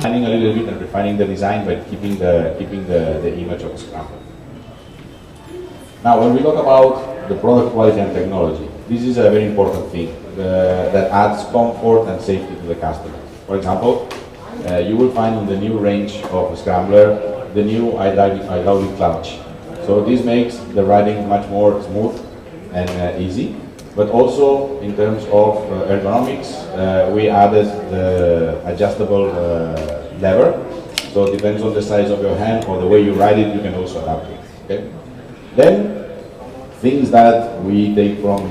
Refining a little bit and refining the design, but keeping the image of a scrambler. Now, when we talk about the product quality and technology, this is a very important thing that adds comfort and safety to the customer. For example, you will find in the new range of a scrambler the new hydraulic clutch. So this makes the riding much more smooth and easy. But also in terms of ergonomics, we added the adjustable lever. So it depends on the size of your hand or the way you ride it, you can also adapt it. Okay? Then things that we take from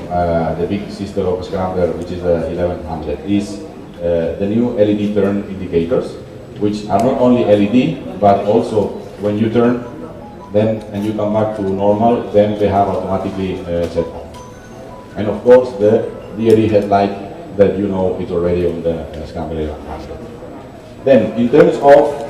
the big sister of a scrambler, which is 1100, is the new LED turn indicators, which are not only LED, but also when you turn then and you come back to normal, then they have automatically set off. And of course the DRE headlight that you know is already on the Scrambler 1100. Then in terms of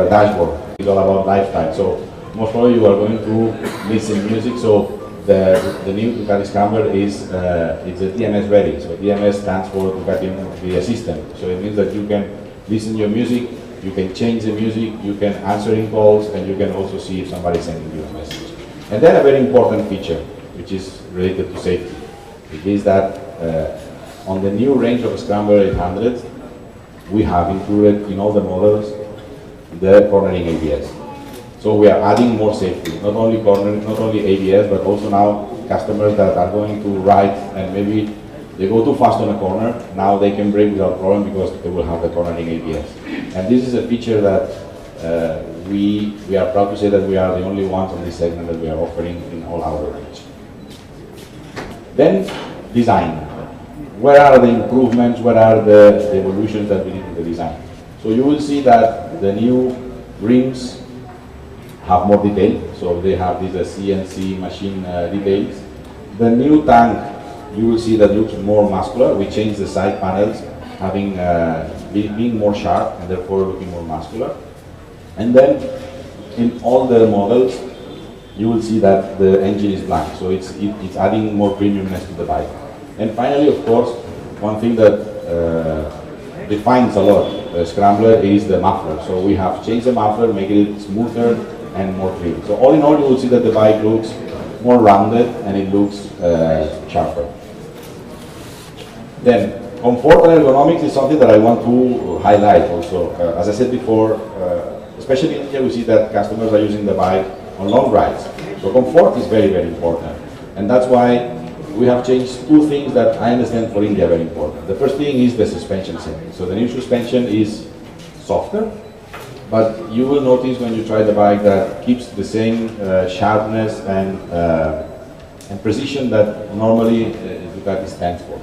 dashboard, it's all about lifestyle. So most probably you are going to listen music. So the new Ducati Scrambler is it's a DMS ready. So DMS stands for Ducati Media System. So it means that you can listen your music, you can change the music, you can answer in calls, and you can also see if somebody is sending you a message. And then a very important feature, which is related to safety. It is that on the new range of Scrambler 800, we have included in all the models the cornering ABS. So we are adding more safety, not only cornering, not only ABS, but also now customers that are going to ride and maybe they go too fast on a corner, now they can brake without problem because they will have the cornering ABS. And this is a feature that we are proud to say that we are the only ones on this segment that we are offering in all our range. Then, design. Where are the improvements, where are the evolutions that we did in the design? So you will see that the new rims have more detail, so they have these CNC machine details. The new tank, you will see that looks more muscular. We changed the side panels, having being more sharp and therefore looking more muscular. And then in all the models, you will see that the engine is black, so it's adding more premiumness to the bike. And finally, of course, one thing that defines a lot the Scrambler is the muffler. So we have changed the muffler, making it smoother and more clean. So all in all, you will see that the bike looks more rounded and it looks sharper. Then, comfort and ergonomics is something that I want to highlight also. As I said before, especially in India, we see that customers are using the bike on long rides. So comfort is very, very important. And that's why we have changed two things that I understand for India are very important. The first thing is the suspension setting. So the new suspension is softer, but you will notice when you try the bike that keeps the same sharpness and precision that normally Ducati stands for.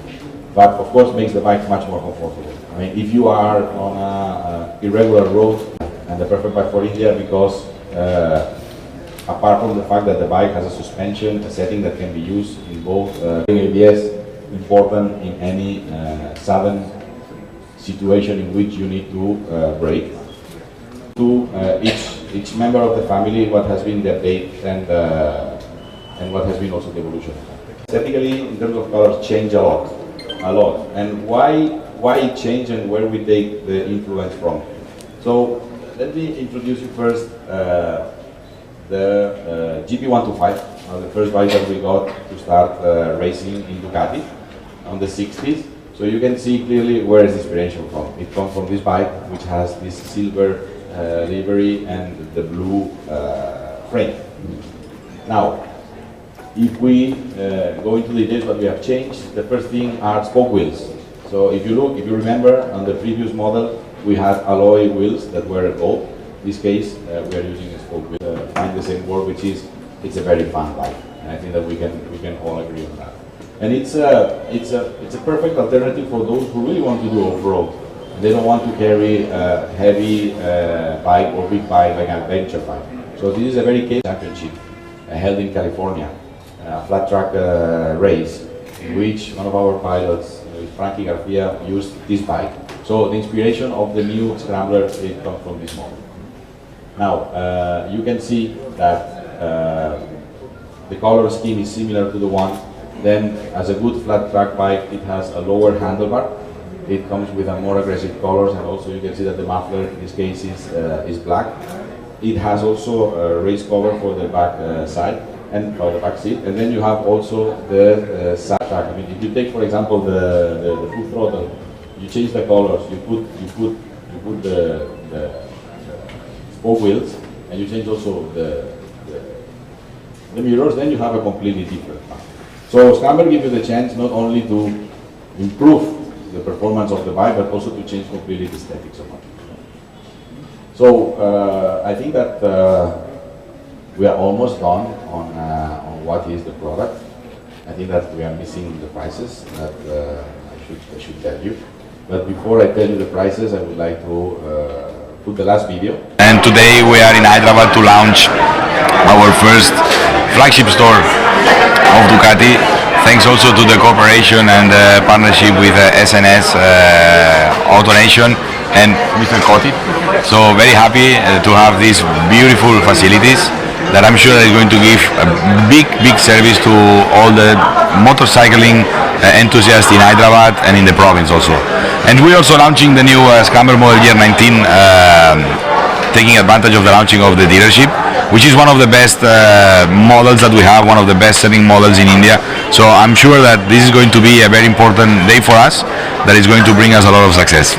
But of course makes the bike much more comfortable. I mean, if you are on an irregular road, and the perfect bike for India because apart from the fact that the bike has a suspension, a setting that can be used in both ABS, important in any sudden situation in which you need to brake. To each member of the family, what has been the update and what has been also the evolution. Aesthetically, in terms of colors, change a lot. And why it changed and where we take the influence from. So let me introduce you first the GP125, the first bike that we got to start racing in Ducati on the 60s. So you can see clearly where is the inspiration from. It comes from this bike, which has this silver livery and the blue frame. Now, if we go into the details what we have changed, the first thing are spoke wheels. So if you remember on the previous model, we had alloy wheels that were gold. In this case, we are using a spoke wheel. Find the same word, which is it's a very fun bike, and I think that we can all agree on that. And it's a perfect alternative for those who really want to do off-road. They don't want to carry a heavy bike or big bike like an adventure bike. So this is a very case championship held in California, a flat track race in which one of our pilots, Frankie Garcia, used this bike. So the inspiration of the new Scrambler it comes from this model. Now you can see that the color scheme is similar to the one. Then, as a good flat track bike, it has a lower handlebar, It comes with a more aggressive colors, and also you can see that the muffler in this case is black. It has also a raised cover for the back side and for the back seat, and then you have also the side track. I mean, if you take, for example, the full throttle, you change the colors, you put the spoke wheels, and you change also the mirrors, then you have a completely different car. So Scrambler gives you the chance not only to improve the performance of the bike, but also to change completely the aesthetics of it. So I think that we are almost done on what is the product. I think that we are missing the prices that I should tell you. But before I tell you the prices, I would like to put the last video. And today we are in Hyderabad to launch our first flagship store of Ducati, thanks also to the cooperation and partnership with SNS AutoNation and Mr. Cotti. So very happy to have these beautiful facilities that I'm sure is going to give a big service to all the motorcycling enthusiasts in Hyderabad and in the province also. And we're also launching the new Scrambler Model Year 19, taking advantage of the launching of the dealership, which is one of the best models that we have, one of the best selling models in India. So I'm sure that this is going to be a very important day for us, that is going to bring us a lot of success.